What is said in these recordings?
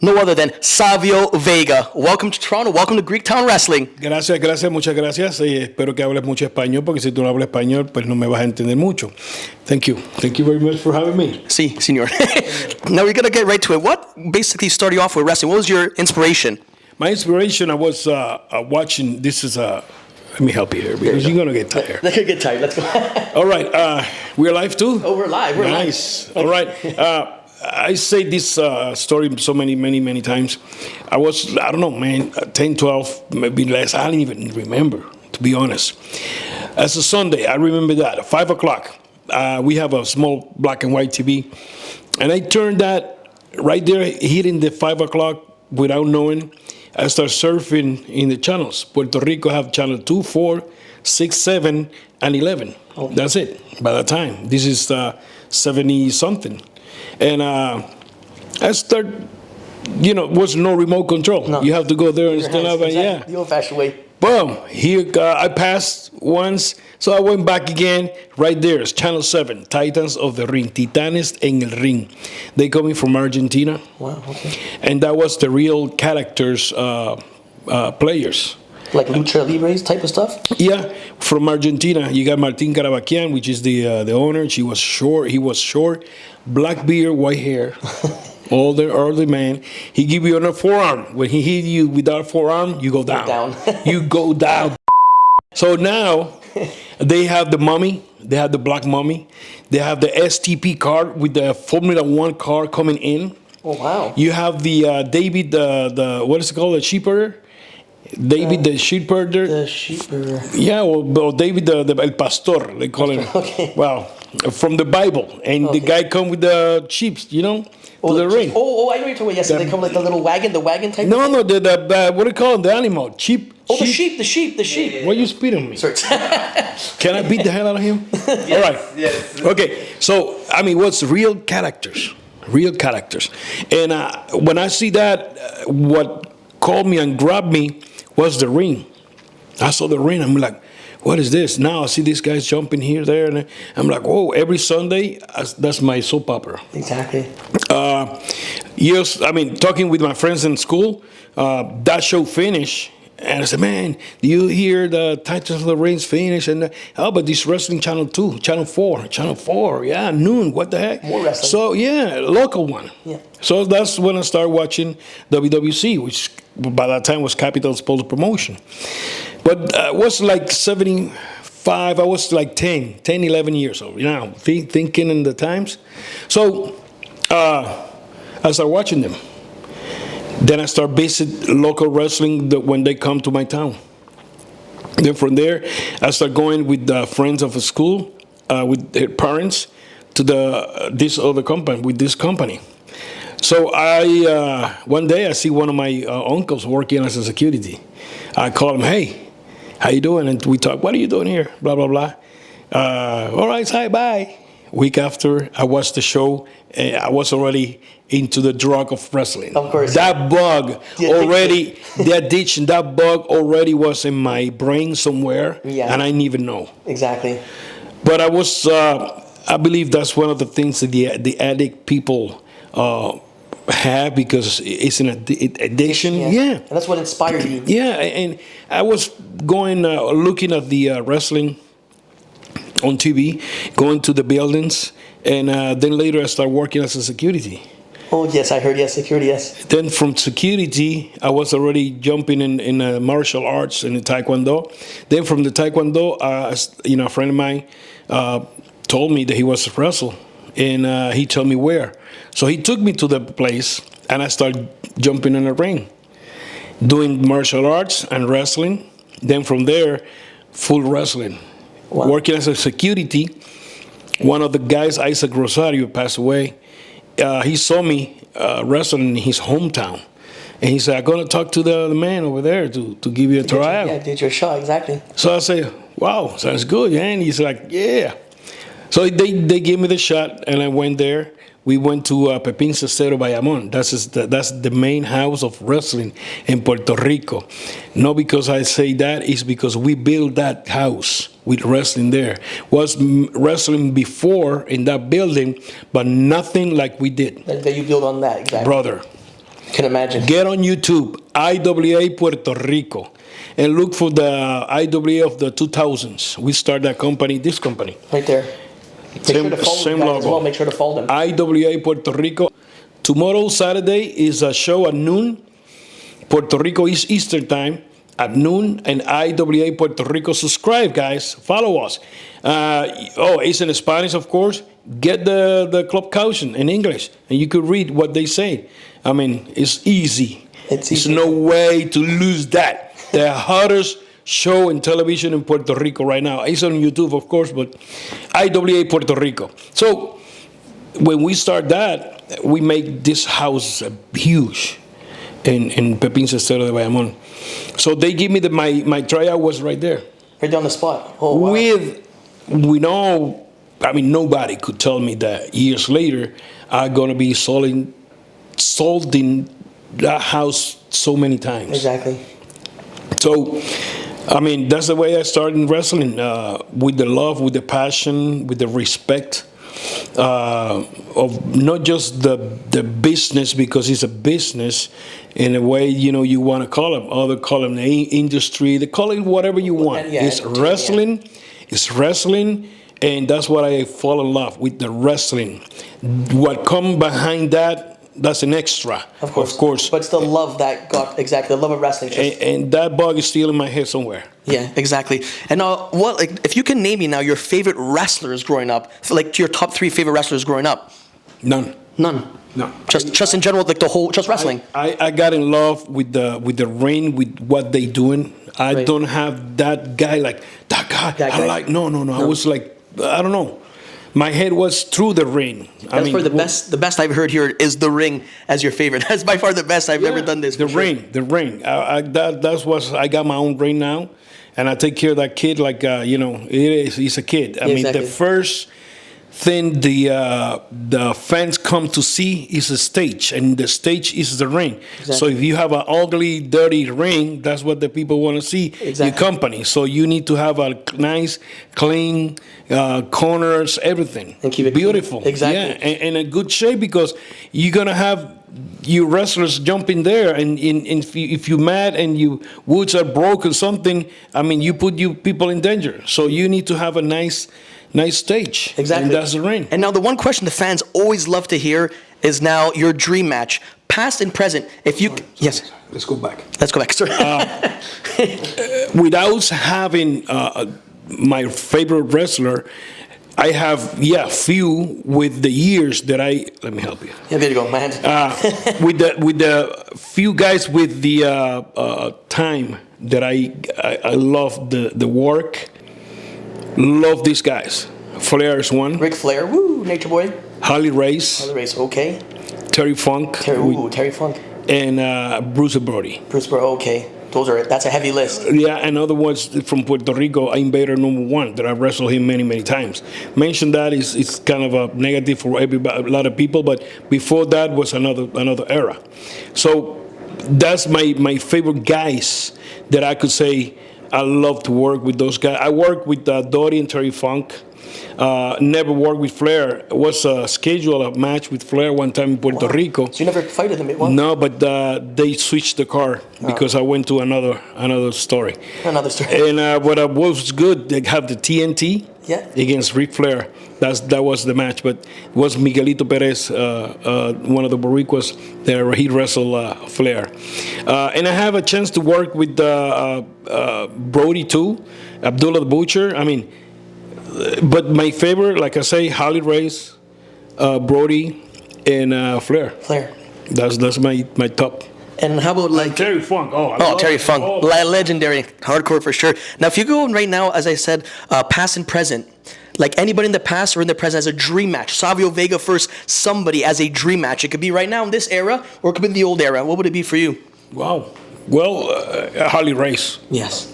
no other than Savio Vega. Welcome to Toronto. Welcome to Greektown Wrestling. Gracias, muchas gracias. Espero que hables mucho español, porque si tú no hablas español, pues no me vas a entender mucho. Thank you. Thank you very much for having me. Sí, señor. Now we're going to get right to it. What basically started you off with wrestling? What was your inspiration? My inspiration, I was watching, let me help you here, because you're going to get tired. They could get tired. Let's go. All right. We're live too? Oh, we're live. We're nice. Live. All right. I say this story so many times. I was, I don't know, man, 10, 12, maybe less. I don't even remember, to be honest. As a Sunday, I remember that, at 5 o'clock. We have a small black and white TV. And I turned that right there, hitting the 5 o'clock without knowing. I start surfing in the channels. Puerto Rico have channel 2, 4, 6, 7, and 11. Oh. That's it by that time. This is 70-something. And I start, was no remote control. No. You have to go there and stand up. Exactly. Yeah. The old-fashioned way. Boom. Here, I passed once, so I went back again. Right there is Channel 7, Titans of the Ring, Titanes en el Ring. They coming from Argentina. Wow, okay. And that was the real characters, players. Like Lucha Libres type of stuff? Yeah, from Argentina. You got Martin Carabaquian, which is the owner. He was short, black beard, white hair. older man. He give you a forearm. When he hit you with that forearm, you go down. You go down. So now they have the mummy. They have the black mummy. They have the STP card with the Formula One car coming in. Oh wow! You have the David, the what is it called, the sheepherder. David the sheepherder. The sheepherder. Yeah, or David the El Pastor, they call him. Okay. Wow, from the Bible, and the guy come with the sheep, to the ring. Oh, I know you're talking about. Yes, so they come like the little wagon, type. No, what do you call it? The animal, sheep. Oh, sheep. The sheep. Yeah. Why you spit on me? Sorry. Can I beat the hell out of him? Yes, all right. Yes. Okay. So what's real characters? Real characters. And when I see that, what called me and grabbed me was the ring. I saw the ring. I'm like, what is this? Now I see these guys jumping here, there, and I'm like, whoa! Every Sunday, that's my soap opera. Exactly. Yes, talking with my friends in school, that show finished. And I said, man, do you hear the Titans of the Rings finish? And but this wrestling channel 2, channel 4, yeah, noon. What the heck? More wrestling. So yeah, local one. Yeah. So that's when I started watching WWC, which by that time was Capital Sports Promotion. But it was like 75. I was like 10, 11 years old. Thinking in the times. So I started watching them. Then I start visit local wrestling when they come to my town. Then from there, I start going with friends of the school, with their parents, to this other company, with this company. So one day I see one of my uncles working as a security. I call him, hey, how you doing? And we talk, what are you doing here? Blah, blah, blah. All right, hi, bye. Week after, I watched the show, I was already into the drug of wrestling. Of course. That bug already, the addiction, that bug already was in my brain somewhere, and I didn't even know. Exactly. But I was, I believe that's one of the things that the addict people have, because it's an addiction. Yeah. And that's what inspired you. Yeah, and I was going, looking at the wrestling on TV, going to the buildings, and then later I started working as a security. Oh, yes, I heard, yes, security, yes. Then from security, I was already jumping in martial arts and in Taekwondo. Then from the Taekwondo, a friend of mine told me that he was a wrestler, and he told me where. So he took me to the place, and I started jumping in the ring, doing martial arts and wrestling. Then from there, full wrestling. Wow. Working as a security. One of the guys, Isaac Rosario, passed away. He saw me wrestling in his hometown. And he said, I'm going to talk to the man over there to give you a tryout. Yeah, did your shot, exactly. So I say, wow, sounds good. Yeah. And he's like, yeah. So they gave me the shot, and I went there. We went to Pepín Cestero Bayamón. That's the main house of wrestling in Puerto Rico. Not because I say that, it's because we built that house with wrestling there. Was wrestling before in that building, but nothing like we did. That you built on that, exactly. Brother. Can imagine. Get on YouTube, IWA Puerto Rico, and look for the IWA of the 2000s. We started that company, this company. Right there. Make sure to follow Same them logo. as well. Make sure to follow them. IWA Puerto Rico. Tomorrow, Saturday, is a show at noon. Puerto Rico is Eastern time at noon, and IWA Puerto Rico. Subscribe, guys. Follow us. It's in Spanish, of course. Get the club caution in English, and you could read what they say. I mean, it's easy. There's no way to lose that. The hottest show in television in Puerto Rico right now. It's on YouTube, of course, but IWA Puerto Rico. So when we start that, we make this house huge in Pepín Cestero de Bayamón. So they give me my tryout was right there. Right down the spot. Oh, wow. Nobody could tell me that years later I'm going to be sold in that house so many times. Exactly. So, that's the way I started in wrestling, with the love, with the passion, with the respect of not just the business, because it's a business in a way, you want to call them. Other call them the industry. They call it whatever you want. Yeah, it's wrestling. Yeah. It's wrestling, and that's what I fall in love with, the wrestling. What come behind that, that's an extra, of course. But it's the love that got, exactly, the love of wrestling. And that bug is still in my head somewhere. Yeah, exactly. And if you can name me now your favorite wrestlers growing up, like your top 3 favorite wrestlers growing up? None. No. Just in general, like just wrestling. I got in love with the ring, with what they doing. I don't have that guy like that guy. No. I was like, I don't know. My head was through the ring. That's the best. The best I've heard here is the ring as your favorite. That's by far the best I've ever done this. The ring. That's what I got my own ring now, and I take care of that kid like he's a kid. The first thing the fans come to see is a stage, and the stage is the ring. Exactly. So if you have an ugly, dirty ring, that's what the people want to see. Exactly. Your company. So you need to have a nice, clean corners, everything, and keep it beautiful. Clean. Exactly. Yeah, and a good shape, because you're gonna have you wrestlers jump in there, and if you're mad and your woods are broken, something. You put you people in danger. So you need to have a nice stage. Exactly. And that's the ring. And now the one question the fans always love to hear is now your dream match, past and present. Yes. Let's go back. Sir. Without having my favorite wrestler, I have few with the years that let me help you. Yeah, there you go, my hand. with the few guys with the time that I love the work. Love these guys. Flair is one. Ric Flair, woo, Nature Boy. Harley Race, okay. Terry Funk. Terry Funk. And Bruce Brody. Okay. That's a heavy list. Yeah, and other ones from Puerto Rico, Invader #1, that I wrestled him many, many times. Mention that it's kind of a negative for a lot of people, but before that was another era. So that's my favorite guys that I could say. I love to work with those guys. I worked with Dory and Terry Funk. Never worked with Flair. It was scheduled a match with Flair one time in Puerto Rico. So you never fighted him at once? No, but they switched the card because I went to another story. Another story. And what was good, they have the TNT against Ric Flair. That was the match, but it was Miguelito Perez, one of the Boricuas, there he wrestled Flair. And I have a chance to work with Brody too, Abdullah the Butcher. But my favorite, like I say, Harley Race, Brody, and Flair. That's my top. And how about Terry Funk? Terry Funk, legendary, hardcore for sure. Now, if you go right now, as I said, past and present, like anybody in the past or in the present as a dream match. Savio Vega first, somebody as a dream match. It could be right now in this era, or it could be in the old era. What would it be for you? Wow. Well, Harley Race. Yes.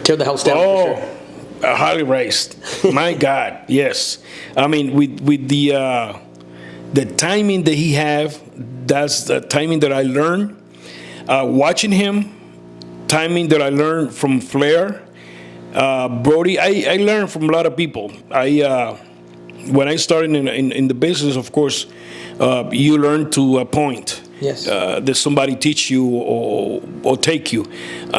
Tear the house down. For sure. Harley Race. My God, yes. With the timing that he have, that's the timing that I learned. Watching him, timing that I learned from Flair. Brody, I learned from a lot of people. When I started in the business, of course, you learn to a point. Yes. that somebody teach you or take you.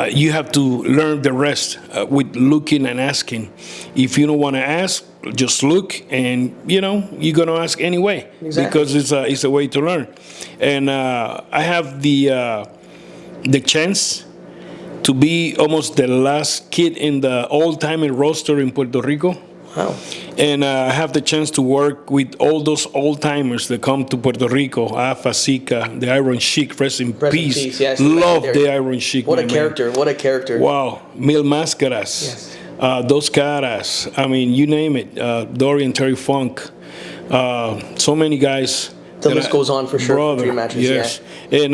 You have to learn the rest with looking and asking. If you don't want to ask, just look, and you're gonna ask anyway. Exactly. Because it's a way to learn. And I have the chance to be almost the last kid in the all-time roster in Puerto Rico. Wow. And I have the chance to work with all those old-timers that come to Puerto Rico. Afa, Sika, the Iron Sheik, rest in peace. Yes, love the Iron Sheik. What a character, what a character. Wow. Mil Máscaras. Yes. Dos Caras. I mean, you name it. Dorian Terry Funk. So many guys. The list goes on for sure. Brother, Dream matches, yes. And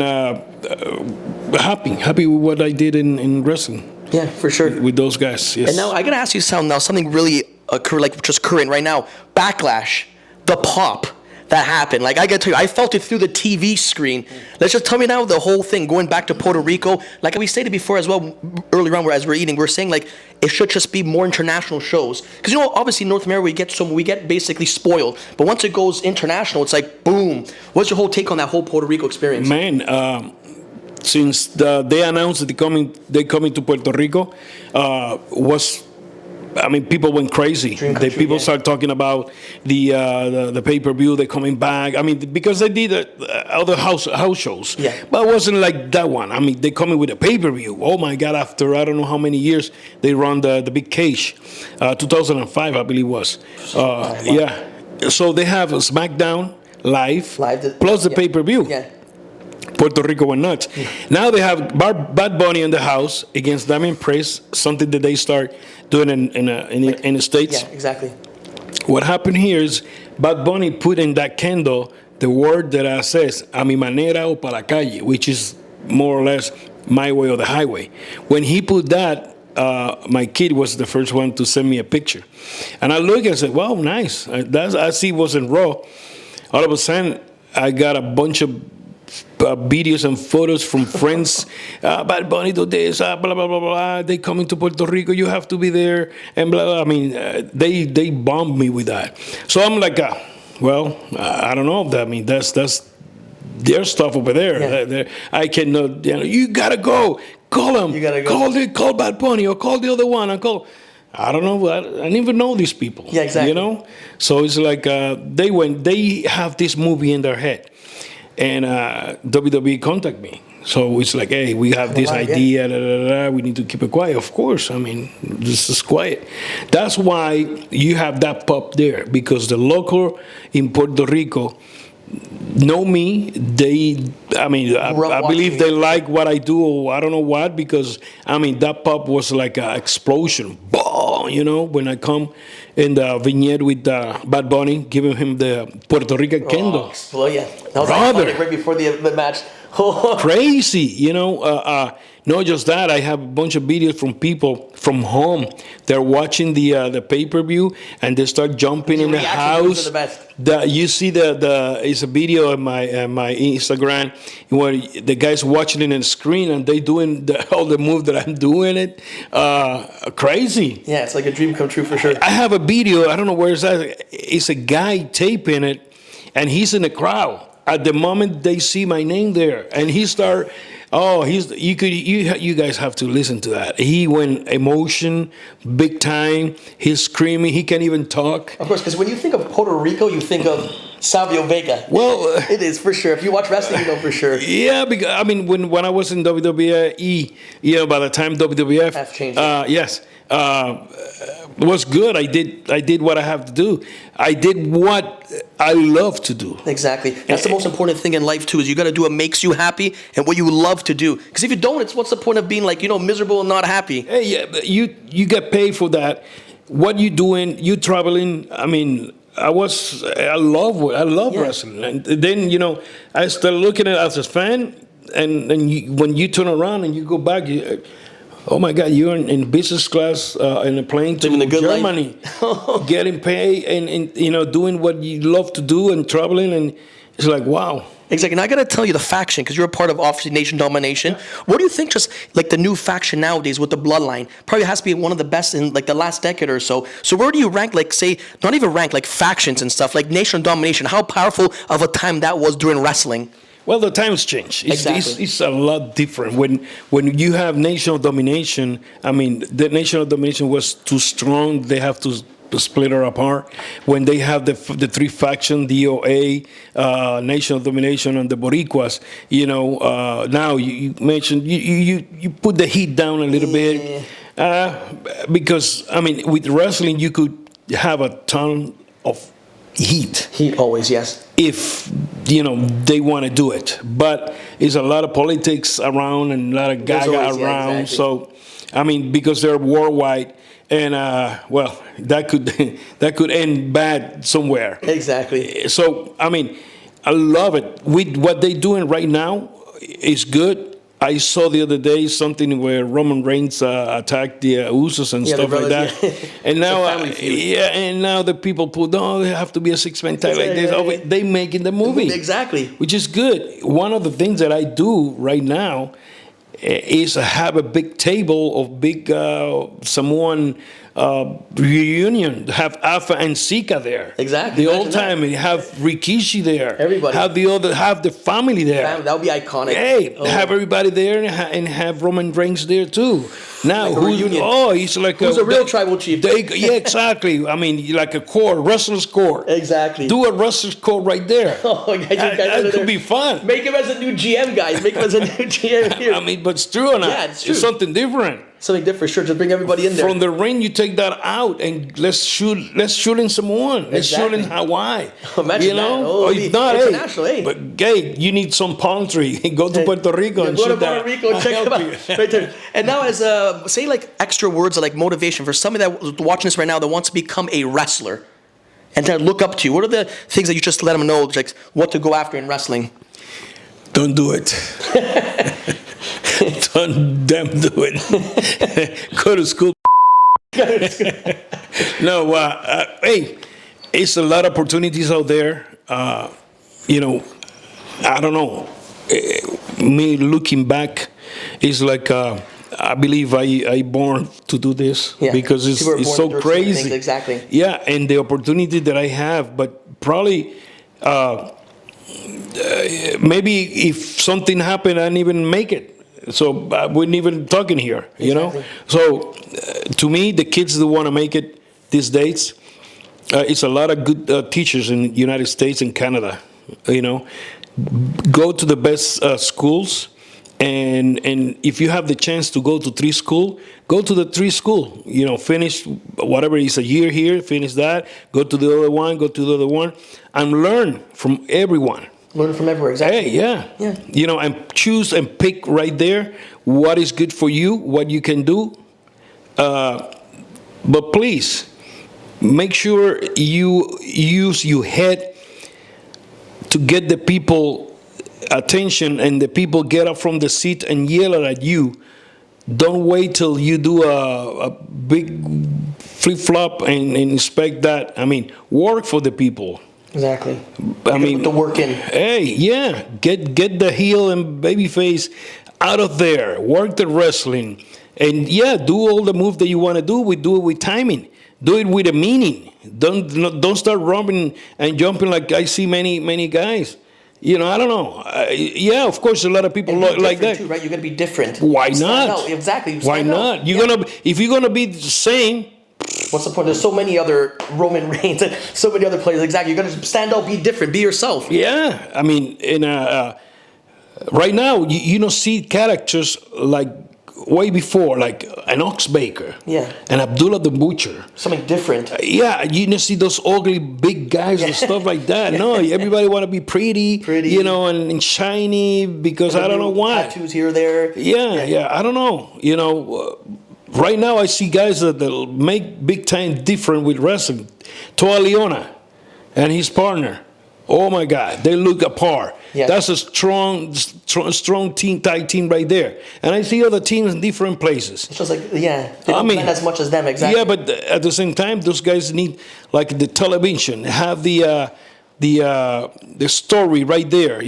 happy with what I did in wrestling. Yeah, for sure. With those guys, yes. And now I gotta ask you something really just current right now. Backlash, the pop that happened. Like, I gotta tell you, I felt it through the TV screen. Let's just tell me now the whole thing going back to Puerto Rico. Like we stated before as well earlier on, as we're eating, we're saying like it should just be more international shows. Because obviously North America we get basically spoiled. But once it goes international, it's like boom. What's your whole take on that whole Puerto Rico experience? Man, since they announced that they coming to Puerto Rico, people went crazy. People start talking about the pay-per-view. They're coming back. I mean, because they did other house shows. Yeah. But it wasn't like that one. I mean, they coming with a pay-per-view. Oh my God! After I don't know how many years, they run the Big Cage, 2005, I believe was. Yeah. So they have a SmackDown live plus the pay-per-view. Yeah. Puerto Rico went nuts. Now they have Bad Bunny in the house against Damien Priest, something that they start doing in the States. Yeah, exactly. What happened here is Bad Bunny put in that candle the word that says "a mi manera o para la calle," which is more or less my way or the highway. When he put that, my kid was the first one to send me a picture, and I look and said, "Wow, nice." I see it wasn't raw. All of a sudden, I got a bunch of videos and photos from friends. Bad Bunny do this, blah blah blah blah. They coming to Puerto Rico. You have to be there, and blah blah. I mean, they bombed me with that. So I'm like, well, I don't know. I mean, that's their stuff over there. Yeah. I cannot. You gotta go. Call them. You gotta go. Call Bad Bunny or call the other one. I don't know. I didn't even know these people. Yeah, exactly. So it's like they have this movie in their head. And WWE contact me. So it's like, hey, we have this idea, we need to keep it quiet. Of course, I mean, this is quiet. That's why you have that pop there, because the local in Puerto Rico know me. I believe they like what I do, or I don't know what, because, I mean, that pop was like an explosion. Boom, when I come in the vignette with Bad Bunny, giving him the Puerto Rican candle. Well, yeah. That was iconic right before the match. Crazy, not just that. I have a bunch of videos from people from home. They're watching the pay-per-view and they start jumping in the house. Are the best. You see it's a video on my Instagram where the guys watching it on the screen and they doing all the move that I'm doing it. Crazy. Yeah, it's like a dream come true for sure. I have a video. I don't know where it's at. It's a guy taping it, and he's in the crowd. At the moment they see my name there, and he start. You guys have to listen to that. He went emotion, big time. He's screaming. He can't even talk. Of course, because when you think of Puerto Rico, you think of Savio Vega. Well, it is for sure. If you watch wrestling, you know for sure. Yeah, because I mean, when I was in WWE, by the time WWF have changed. Yes. It was good. I did what I have to do. I did what I love to do. Exactly. That's the most important thing in life too. Is you got to do what makes you happy and what you love to do. Because if you don't, what's the point of being like miserable and not happy? Hey, yeah, you get paid for that. What you doing? You traveling? I mean, I love wrestling. And then I started looking at it as a fan, and when you turn around and you go back. Oh my God! You're in business class in a plane to Germany, getting paid and doing what you love to do and traveling, and it's like wow. Exactly. And I got to tell you, the faction, because you're a part of obviously Nation Domination. What do you think? Just like the new faction nowadays with the Bloodline, probably has to be one of the best in like the last decade or so. So where do you rank? Like say, not even rank like factions and stuff like Nation Domination. How powerful of a time that was during wrestling. Well, the times change. Exactly. It's a lot different when you have national domination. I mean, the national domination was too strong. They have to split her apart. When they have the three factions, DOA, national domination, and the Boricuas, now you mentioned you put the heat down a little bit, because I mean, with wrestling you could have a ton of heat. Heat always, yes. If they want to do it, but it's a lot of politics around and a lot of gaga always, yeah, around. exactly. So, I mean, because they're worldwide, and well, that could end bad somewhere. Exactly. So, I mean, I love it. With what they're doing right now is good. I saw the other day something where Roman Reigns attacked the Usos and stuff like that, and now, and now the people put, they have to be a six-man tag like this. Oh, they making the movie Exactly. which is good. One of the things that I do right now is have a big table of big Samoan reunion. Have Alpha and Sika there. Exactly. The old time. And have Rikishi there. Everybody. Have the family there. That would be iconic. Hey, have everybody there and have Roman Reigns there too. Now, Like a reunion. he's like Who's a real tribal chief? Yeah, exactly. I mean, like a core, wrestler's core. Exactly. Do a wrestler's core right there. Oh, guys, That could be fun. Make him as a new GM, guys. Make him as a new GM here. I mean, but it's true or not? Yeah, it's true. It's something different. Something different, sure. Just bring everybody in there. From the ring, you take that out and let's shoot in Samoan. Let's shoot in Hawaii. Imagine that. Oh, or if not, international, hey. But you need some palm tree. Go to Puerto Rico and Go shoot to Puerto that. Rico, check them out. Right there. And now, as say, like extra words of like motivation for somebody that's watching this right now that wants to become a wrestler and to look up to you. What are the things that you just let them know, like what to go after in wrestling? Don't do it. Don't damn do it. Go to school. No, hey, it's a lot of opportunities out there. I don't know. Me looking back, it's like I believe I born to do this because it's so crazy. Things, exactly. Yeah, and the opportunity that I have, but probably. Maybe if something happened, I didn't even make it. So I wouldn't even talking here, you know. So to me, the kids that want to make it these days, it's a lot of good teachers in the United States and Canada. Go to the best schools, and if you have the chance to go to 3 school, go to the 3 school. Finish whatever is a year here, finish that, go to the other one, and learn from everyone. Learn from everywhere, exactly. Hey, yeah. And choose and pick right there what is good for you, what you can do. But please, make sure you use your head to get the people attention, and the people get up from the seat and yell at you. Don't wait till you do a big flip-flop and expect that. I mean, work for the people. Exactly. I mean, put the work in. Hey, yeah, get the heel and baby face out of there. Work the wrestling, and do all the moves that you want to do. We do it with timing. Do it with a meaning. Don't start romping and jumping like I see many guys. I don't know. Of course, a lot of people like that. Too, right? You're gonna be different. Why not? Exactly. Why not? If you're gonna be the same. What's the point? There's so many other Roman Reigns and so many other players. Exactly. You're gonna stand out, be different, be yourself. Yeah, I mean, right now you don't see characters like way before, like an Ox Baker. Yeah. And Abdullah the Butcher. Something different. You don't see those ugly big guys and stuff like that. No, everybody want to be pretty, and shiny because I don't know why. Tattoos here or there. Yeah, I don't know. Right now I see guys that'll make big time different with wrestling. Toa Leona and his partner. Oh my God, they look apart. Yeah. That's a strong team, tag team right there. And I see other teams in different places. It's just like, they don't blend as much as them, exactly. Yeah, but at the same time, those guys need like the television, have the story right there,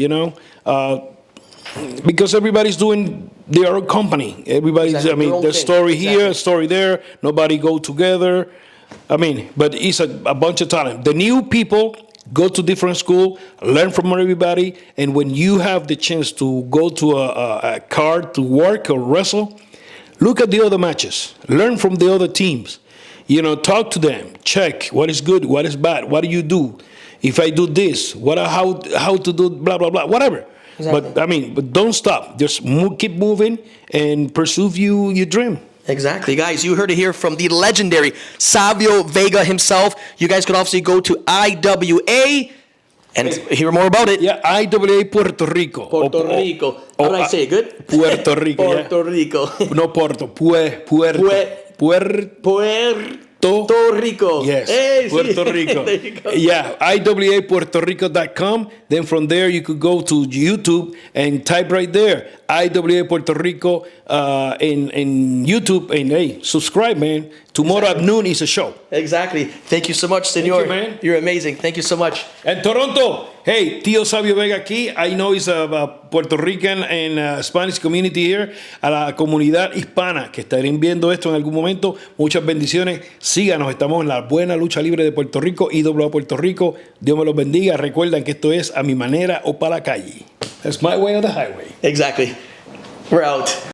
because everybody's doing their own company. Everybody's, the story here, story there. Nobody go together. But it's a bunch of talent. The new people go to different school, learn from everybody, and when you have the chance to go to a card to work or wrestle, look at the other matches, learn from the other teams. Talk to them, check what is good, what is bad, what do you do? If I do this, how to do blah, blah, blah, whatever. Exactly. But don't stop. Just keep moving and pursue your dream. Exactly, guys. You heard it here from the legendary Savio Vega himself. You guys could obviously go to IWA and hear more about it. Yeah, IWA Puerto Rico. Puerto Rico. How do I say it? Good? Puerto Rico. Puerto Rico. No Puerto. Puerto Rico. Yes, Hey, Puerto Rico. There you go. Yeah, iwapuertorico.com. Then from there, you could go to YouTube and type right there, IWA Puerto Rico in YouTube. And hey, subscribe, man. Tomorrow at noon is a show. Exactly. Thank you so much, senor. Thank you, man. You're amazing. Thank you so much. And Toronto, hey, Tío Savio Vega aquí. I know it's a Puerto Rican and Spanish community here. A la comunidad hispana que estarán viendo esto en algún momento, muchas bendiciones. Síganos, estamos en la buena lucha libre de Puerto Rico, IWA Puerto Rico. Dios me los bendiga. Recuerden que esto es a mi manera o para la calle. That's my way or the highway. Exactly. We're out.